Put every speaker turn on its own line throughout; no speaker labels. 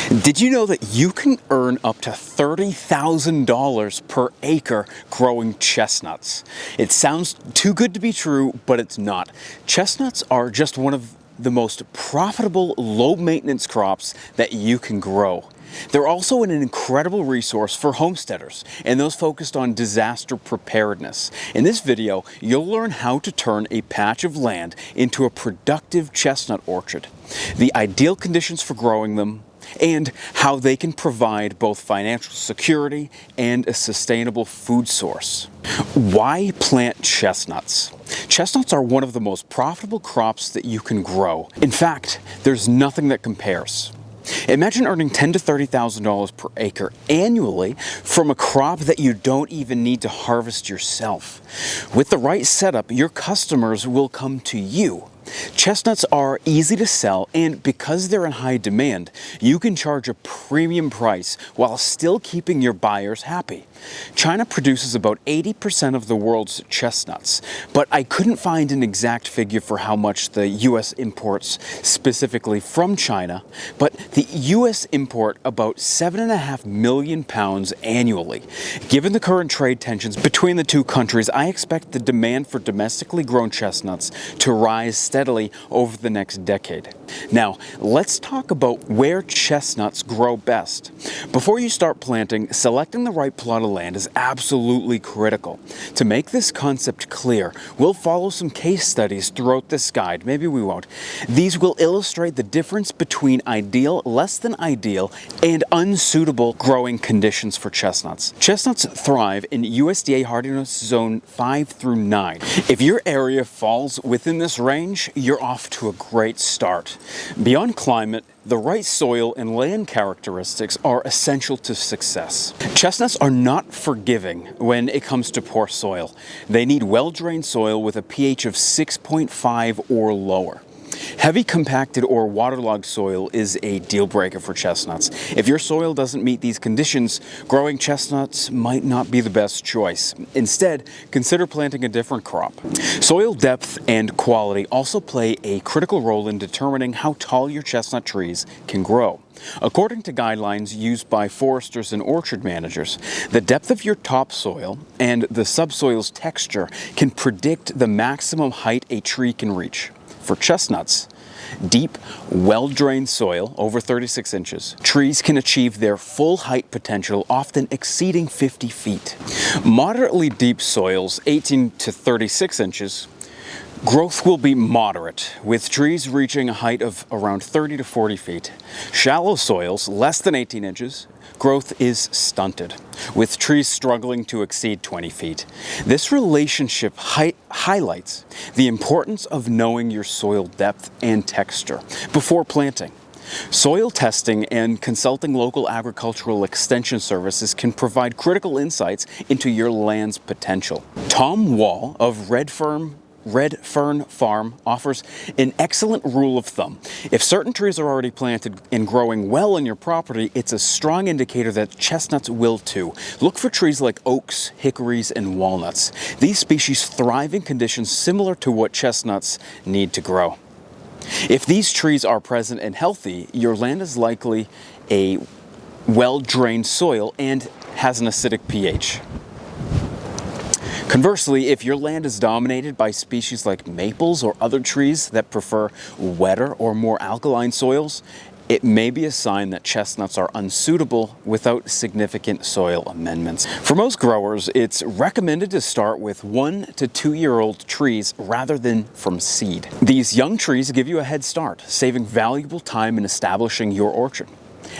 Did you know that you can earn up to $30,000 per acre growing chestnuts? It sounds too good to be true, but it's not. Chestnuts are just one of the most profitable, low-maintenance crops that you can grow. They're also an incredible resource for homesteaders and those focused on disaster preparedness. In this video, you'll learn how to turn a patch of land into a productive chestnut orchard, the ideal conditions for growing them, and how they can provide both financial security and a sustainable food source. Why plant chestnuts? Chestnuts are one of the most profitable crops that you can grow. In fact, there's nothing that compares. Imagine earning $10,000 to $30,000 per acre annually from a crop that you don't even need to harvest yourself. With the right setup, your customers will come to you. Chestnuts are easy to sell, and because they're in high demand, you can charge a premium price while still keeping your buyers happy. China produces about 80% of the world's chestnuts, but I couldn't find an exact figure for how much the US imports specifically from China, but the US import about 7.5 million pounds annually. Given the current trade tensions between the two countries, I expect the demand for domestically grown chestnuts to rise steadily over the next decade. Now, let's talk about where chestnuts grow best. Before you start planting, selecting the right plot of land is absolutely critical. To make this concept clear, we'll follow some case studies throughout this guide. Maybe we won't. These will illustrate the difference between ideal, less than ideal, and unsuitable growing conditions for chestnuts. Chestnuts thrive in USDA hardiness zone 5 through 9. If your area falls within this range, you're off to a great start. Beyond climate, the right soil and land characteristics are essential to success. Chestnuts are not forgiving when it comes to poor soil. They need well-drained soil with a pH of 6.5 or lower. Heavy compacted or waterlogged soil is a deal breaker for chestnuts. If your soil doesn't meet these conditions, growing chestnuts might not be the best choice. Instead, consider planting a different crop. Soil depth and quality also play a critical role in determining how tall your chestnut trees can grow. According to guidelines used by foresters and orchard managers, the depth of your topsoil and the subsoil's texture can predict the maximum height a tree can reach. For chestnuts, deep, well-drained soil, over 36 inches, trees can achieve their full height potential, often exceeding 50 feet. Moderately deep soils, 18 to 36 inches, growth will be moderate, with trees reaching a height of around 30 to 40 feet. Shallow soils, less than 18 inches, growth is stunted, with trees struggling to exceed 20 feet. This relationship highlights the importance of knowing your soil depth and texture before planting. Soil testing and consulting local agricultural extension services can provide critical insights into your land's potential. Tom Wall of Red Fern Farm offers an excellent rule of thumb. If certain trees are already planted and growing well on your property, it's a strong indicator that chestnuts will too. Look for trees like oaks, hickories, and walnuts. These species thrive in conditions similar to what chestnuts need to grow. If these trees are present and healthy, your land is likely a well-drained soil and has an acidic pH. Conversely, if your land is dominated by species like maples or other trees that prefer wetter or more alkaline soils, it may be a sign that chestnuts are unsuitable without significant soil amendments. For most growers, it's recommended to start with 1 to 2 year old trees rather than from seed. These young trees give you a head start, saving valuable time in establishing your orchard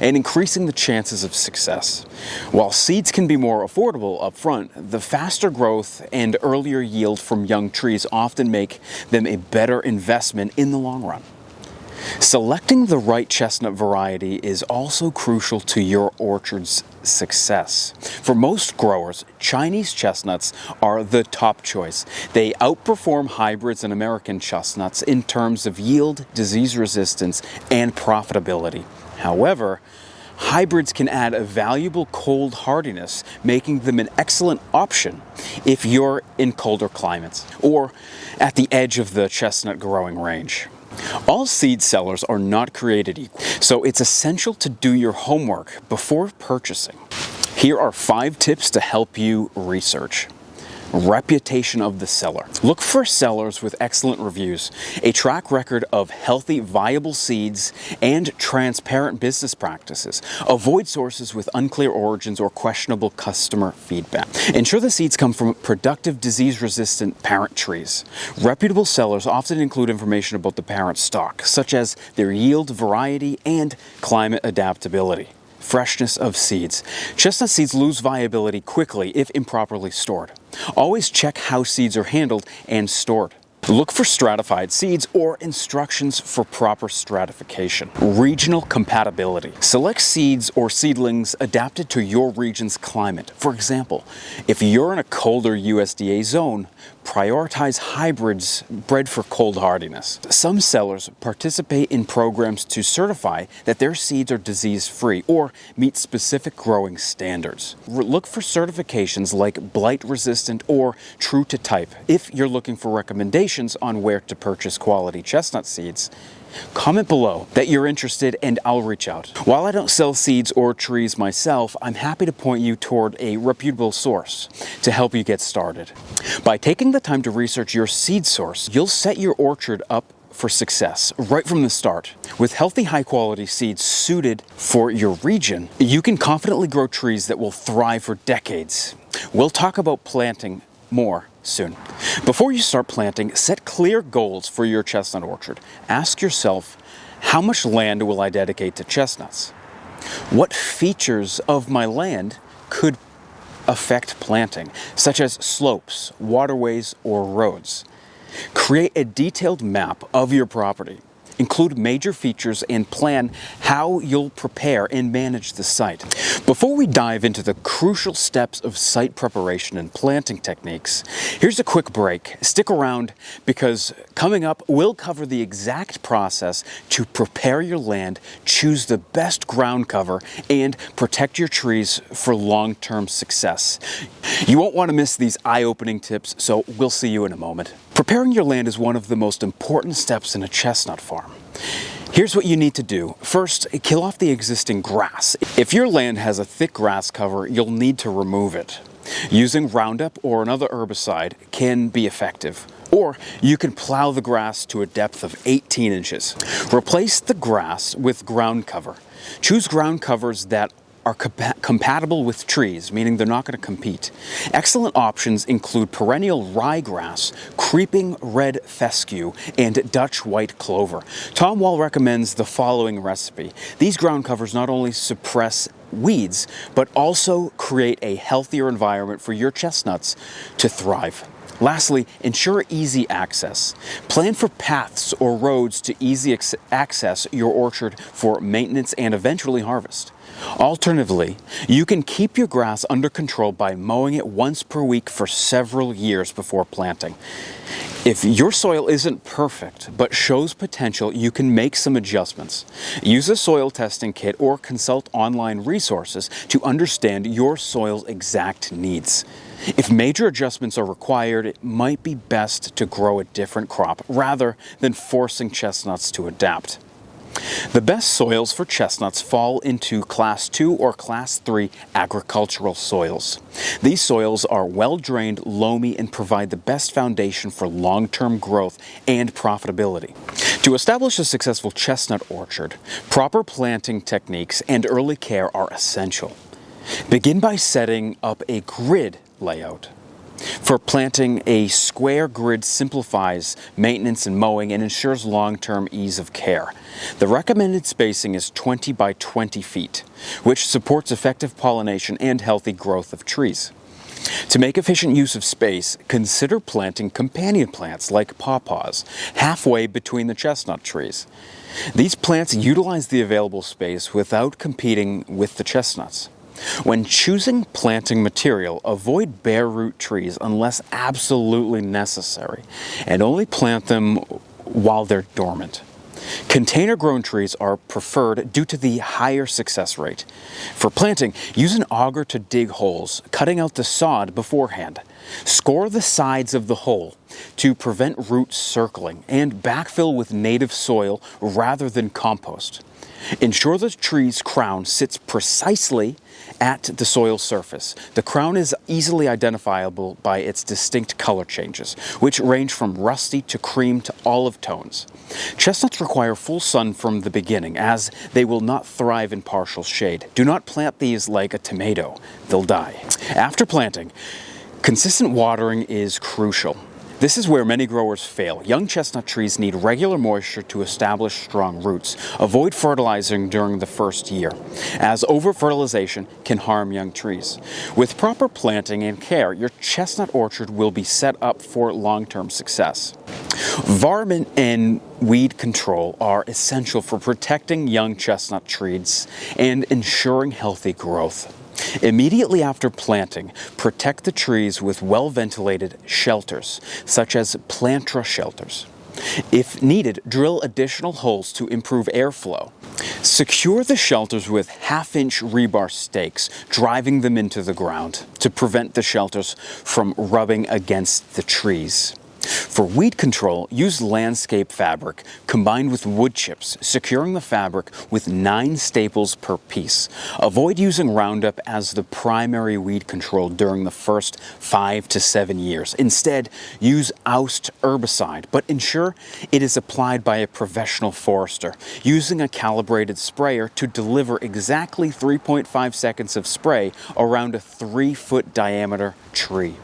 and increasing the chances of success. While seeds can be more affordable up front, the faster growth and earlier yield from young trees often make them a better investment in the long run. Selecting the right chestnut variety is also crucial to your orchard's success. For most growers, Chinese chestnuts are the top choice. They outperform hybrids and American chestnuts in terms of yield, disease resistance, and profitability. However, hybrids can add a valuable cold hardiness, making them an excellent option if you're in colder climates or at the edge of the chestnut growing range. All seed sellers are not created equal, so it's essential to do your homework before purchasing. Here are 5 tips to help you research. Reputation of the seller. Look for sellers with excellent reviews, a track record of healthy, viable seeds, and transparent business practices. Avoid sources with unclear origins or questionable customer feedback. Ensure the seeds come from productive, disease-resistant parent trees. Reputable sellers often include information about the parent stock, such as their yield, variety, and climate adaptability. Freshness of seeds. Chestnut seeds lose viability quickly if improperly stored. Always check how seeds are handled and stored. Look for stratified seeds or instructions for proper stratification. Regional compatibility. Select seeds or seedlings adapted to your region's climate. For example, if you're in a colder USDA zone, prioritize hybrids bred for cold hardiness. Some sellers participate in programs to certify that their seeds are disease-free or meet specific growing standards. Look for certifications like blight-resistant or true to type. If you're looking for recommendations on where to purchase quality chestnut seeds, comment below that you're interested and I'll reach out. While I don't sell seeds or trees myself, I'm happy to point you toward a reputable source to help you get started. By taking the time to research your seed source, you'll set your orchard up for success right from the start. With healthy, high-quality seeds suited for your region, you can confidently grow trees that will thrive for decades. We'll talk about planting more soon. Before you start planting, set clear goals for your chestnut orchard. Ask yourself, how much land will I dedicate to chestnuts? What features of my land could affect planting, such as slopes, waterways, or roads? Create a detailed map of your property. Include major features and plan how you'll prepare and manage the site. Before we dive into the crucial steps of site preparation and planting techniques, here's a quick break. Stick around because coming up, we'll cover the exact process to prepare your land, choose the best ground cover, and protect your trees for long-term success. You won't want to miss these eye-opening tips, so we'll see you in a moment. Preparing your land is one of the most important steps in a chestnut farm. Here's what you need to do. First, kill off the existing grass. If your land has a thick grass cover, you'll need to remove it. Using Roundup or another herbicide can be effective. Or you can plow the grass to a depth of 18 inches. Replace the grass with ground cover. Choose ground covers that are compatible with trees, meaning they're not going to compete. Excellent options include perennial ryegrass, creeping red fescue, and Dutch white clover. Tom Wall recommends the following recipe. These ground covers not only suppress weeds, but also create a healthier environment for your chestnuts to thrive. Lastly, ensure easy access. Plan for paths or roads to easy access your orchard for maintenance and eventually harvest. Alternatively, you can keep your grass under control by mowing it once per week for several years before planting. If your soil isn't perfect but shows potential, you can make some adjustments. Use a soil testing kit or consult online resources to understand your soil's exact needs. If major adjustments are required, it might be best to grow a different crop rather than forcing chestnuts to adapt. The best soils for chestnuts fall into Class 2 or Class 3 agricultural soils. These soils are well-drained, loamy, and provide the best foundation for long-term growth and profitability. To establish a successful chestnut orchard, proper planting techniques and early care are essential. Begin by setting up a grid layout. For planting, a square grid simplifies maintenance and mowing and ensures long-term ease of care. The recommended spacing is 20 by 20 feet, which supports effective pollination and healthy growth of trees. To make efficient use of space, consider planting companion plants like pawpaws halfway between the chestnut trees. These plants utilize the available space without competing with the chestnuts. When choosing planting material, avoid bare root trees unless absolutely necessary, and only plant them while they're dormant. Container-grown trees are preferred due to the higher success rate. For planting, use an auger to dig holes, cutting out the sod beforehand. Score the sides of the hole to prevent roots circling, and backfill with native soil rather than compost. Ensure the tree's crown sits precisely at the soil surface. The crown is easily identifiable by its distinct color changes, which range from rusty to cream to olive tones. Chestnuts require full sun from the beginning, as they will not thrive in partial shade. Do not plant these like a tomato. They'll die. After planting, consistent watering is crucial. This is where many growers fail. Young chestnut trees need regular moisture to establish strong roots. Avoid fertilizing during the first year, as over-fertilization can harm young trees. With proper planting and care, your chestnut orchard will be set up for long-term success. Varmint and weed control are essential for protecting young chestnut trees and ensuring healthy growth. Immediately after planting, protect the trees with well-ventilated shelters, such as planter shelters. If needed, drill additional holes to improve airflow. Secure the shelters with half-inch rebar stakes, driving them into the ground to prevent the shelters from rubbing against the trees. For weed control, use landscape fabric combined with wood chips, securing the fabric with 9 staples per piece. Avoid using Roundup as the primary weed control during the first 5 to 7 years. Instead, use Oust herbicide, but ensure it is applied by a professional forester, using a calibrated sprayer to deliver exactly 3.5 seconds of spray around a 3-foot diameter tree.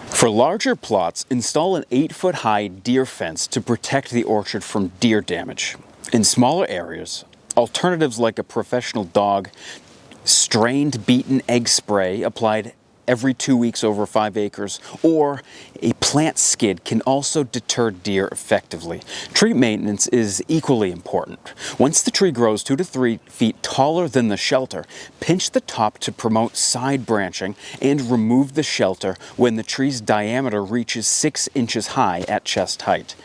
For larger plots, install an 8-foot-high deer fence to protect the orchard from deer damage. In smaller areas, alternatives like a professional dog strained beaten egg spray applied every 2 weeks over 5 acres, or a plant skid can also deter deer effectively. Tree maintenance is equally important. Once the tree grows 2 to 3 feet taller than the shelter, pinch the top to promote side branching and remove the shelter when the tree's diameter reaches 6 inches high at chest height.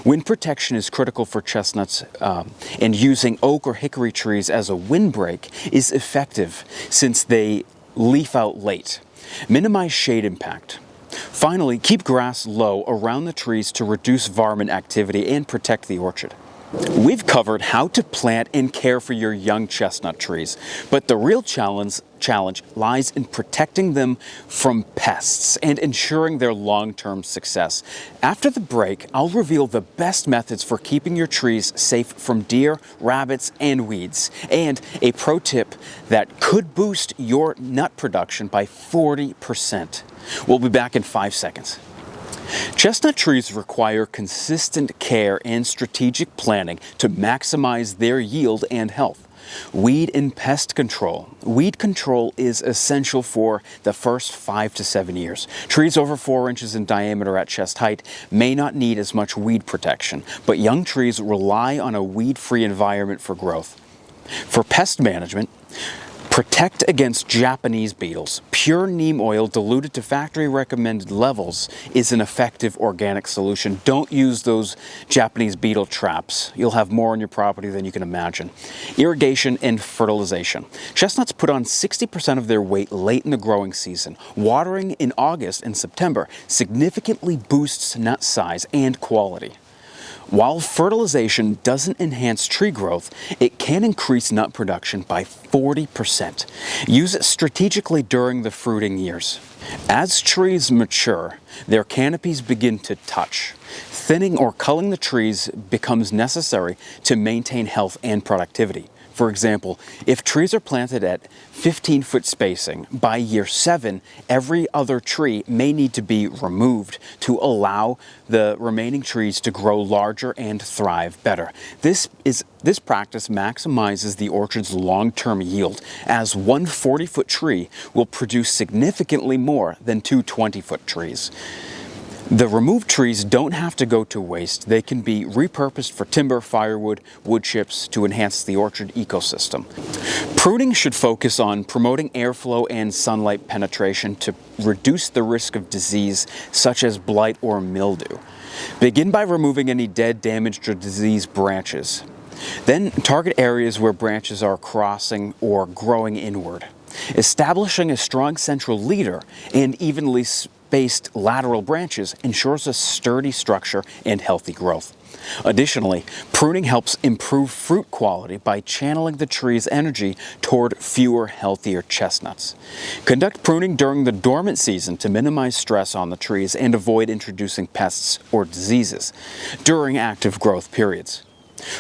Wind protection is critical for chestnuts, and using oak or hickory trees as a windbreak is effective since they leaf out late. Minimize shade impact. Finally, keep grass low around the trees to reduce varmint activity and protect the orchard. We've covered how to plant and care for your young chestnut trees, but the real challenge lies in protecting them from pests and ensuring their long-term success. After the break, I'll reveal the best methods for keeping your trees safe from deer, rabbits, and weeds, and a pro tip that could boost your nut production by 40%. We'll be back in 5 seconds. Chestnut trees require consistent care and strategic planning to maximize their yield and health. Weed and pest control. Weed control is essential for the first 5 to 7 years. Trees over 4 inches in diameter at chest height may not need as much weed protection, but young trees rely on a weed-free environment for growth. For pest management, protect against Japanese beetles. Pure neem oil diluted to factory recommended levels is an effective organic solution. Don't use those Japanese beetle traps. You'll have more on your property than you can imagine. Irrigation and fertilization. Chestnuts put on 60% of their weight late in the growing season. Watering in August and September significantly boosts nut size and quality. While fertilization doesn't enhance tree growth, it can increase nut production by 40%. Use it strategically during the fruiting years. As trees mature, their canopies begin to touch. Thinning or culling the trees becomes necessary to maintain health and productivity. For example, if trees are planted at 15-foot spacing, by year 7, every other tree may need to be removed to allow the remaining trees to grow larger and thrive better. This practice maximizes the orchard's long-term yield, as one 40-foot tree will produce significantly more than 2 20-foot trees. The removed trees don't have to go to waste. They can be repurposed for timber, firewood, wood chips to enhance the orchard ecosystem. Pruning should focus on promoting airflow and sunlight penetration to reduce the risk of disease such as blight or mildew. Begin by removing any dead, damaged, or diseased branches. Then target areas where branches are crossing or growing inward. Establishing a strong central leader and evenly spaced lateral branches ensures a sturdy structure and healthy growth. Additionally, pruning helps improve fruit quality by channeling the tree's energy toward fewer, healthier chestnuts. Conduct pruning during the dormant season to minimize stress on the trees and avoid introducing pests or diseases during active growth periods.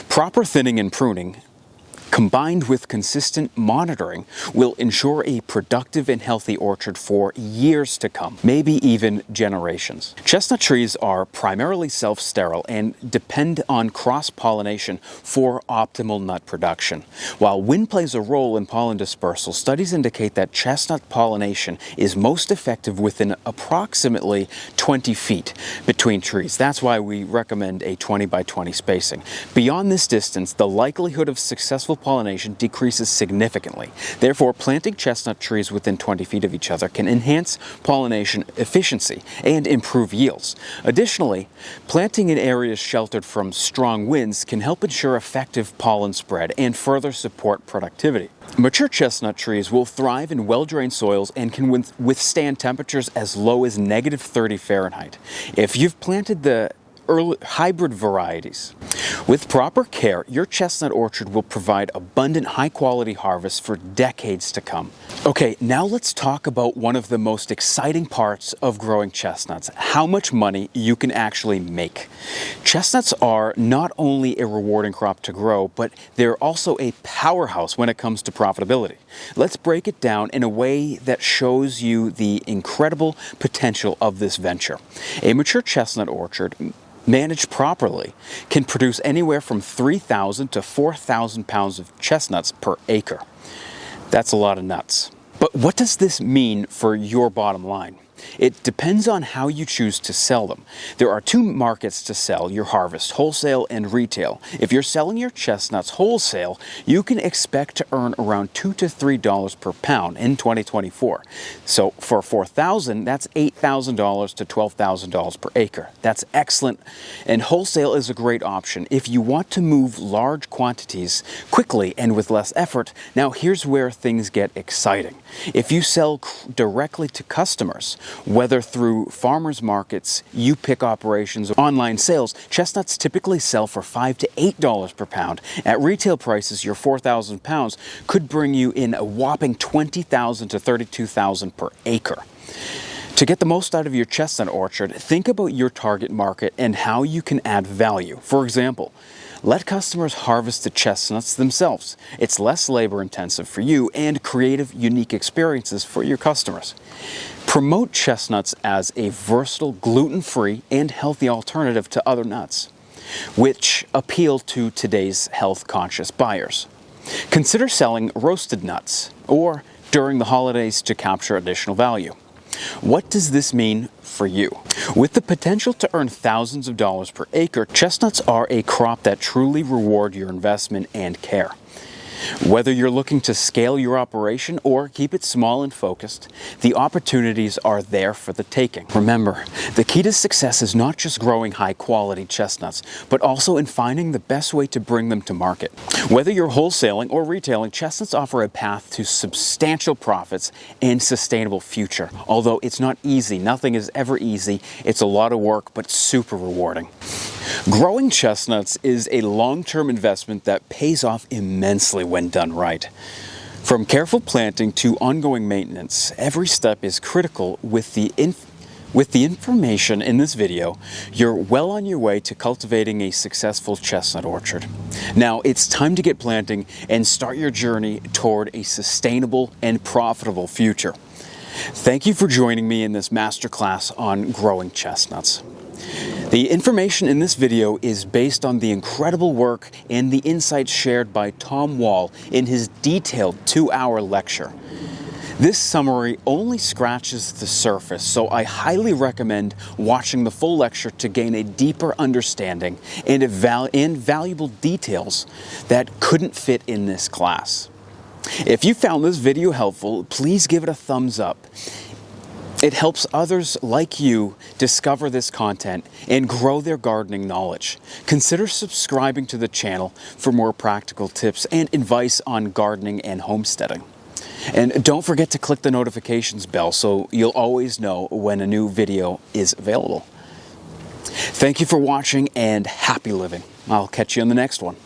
Proper thinning and pruning, combined with consistent monitoring, will ensure a productive and healthy orchard for years to come, maybe even generations. Chestnut trees are primarily self-sterile and depend on cross-pollination for optimal nut production. While wind plays a role in pollen dispersal, studies indicate that chestnut pollination is most effective within approximately 20 feet between trees. That's why we recommend a 20 by 20 spacing. Beyond this distance, the likelihood of successful pollination decreases significantly. Therefore, planting chestnut trees within 20 feet of each other can enhance pollination efficiency and improve yields. Additionally, planting in areas sheltered from strong winds can help ensure effective pollen spread and further support productivity. Mature chestnut trees will thrive in well-drained soils and can withstand temperatures as low as -30 Fahrenheit. If you've planted the early hybrid varieties with proper care, your chestnut orchard will provide abundant, high-quality harvests for decades to come. Okay, now let's talk about one of the most exciting parts of growing chestnuts: how much money you can actually make. Chestnuts are not only a rewarding crop to grow, but they're also a powerhouse when it comes to profitability. Let's break it down in a way that shows you the incredible potential of this venture. A mature chestnut orchard, managed properly, can produce anywhere from 3,000 to 4,000 pounds of chestnuts per acre. That's a lot of nuts. But what does this mean for your bottom line? It depends on how you choose to sell them. There are two markets to sell your harvest: wholesale and retail. If you're selling your chestnuts wholesale, you can expect to earn around $2 to $3 per pound in 2024. So for 4,000, that's $8,000 to $12,000 per acre. That's excellent, and wholesale is a great option if you want to move large quantities quickly and with less effort. Now here's where things get exciting. If you sell directly to customers, whether through farmers markets, you-pick operations, or online sales, chestnuts typically sell for $5 to $8 per pound. At retail prices, your 4,000 pounds could bring you in a whopping $20,000 to $32,000 per acre. To get the most out of your chestnut orchard, think about your target market and how you can add value. For example, let customers harvest the chestnuts themselves. It's less labor intensive for you and creative, unique experiences for your customers. Promote chestnuts as a versatile, gluten-free, and healthy alternative to other nuts, which appeal to today's health-conscious buyers. Consider selling roasted nuts or during the holidays to capture additional value. What does this mean for you? With the potential to earn thousands of dollars per acre, chestnuts are a crop that truly reward your investment and care. Whether you're looking to scale your operation or keep it small and focused, the opportunities are there for the taking. Remember, the key to success is not just growing high-quality chestnuts, but also in finding the best way to bring them to market. Whether you're wholesaling or retailing, chestnuts offer a path to substantial profits and sustainable future. Although it's not easy, nothing is ever easy, it's a lot of work, but super rewarding. Growing chestnuts is a long-term investment that pays off immensely when done right. From careful planting to ongoing maintenance, every step is critical. With the information in this video, you're well on your way to cultivating a successful chestnut orchard. Now it's time to get planting and start your journey toward a sustainable and profitable future. Thank you for joining me in this masterclass on growing chestnuts. The information in this video is based on the incredible work and the insights shared by Tom Wall in his detailed 2-hour lecture. This summary only scratches the surface, so I highly recommend watching the full lecture to gain a deeper understanding and valuable details that couldn't fit in this class. If you found this video helpful, please give it a thumbs up. It helps others like you discover this content and grow their gardening knowledge. Consider subscribing to the channel for more practical tips and advice on gardening and homesteading. And don't forget to click the notifications bell so you'll always know when a new video is available. Thank you for watching and happy living. I'll catch you on the next one.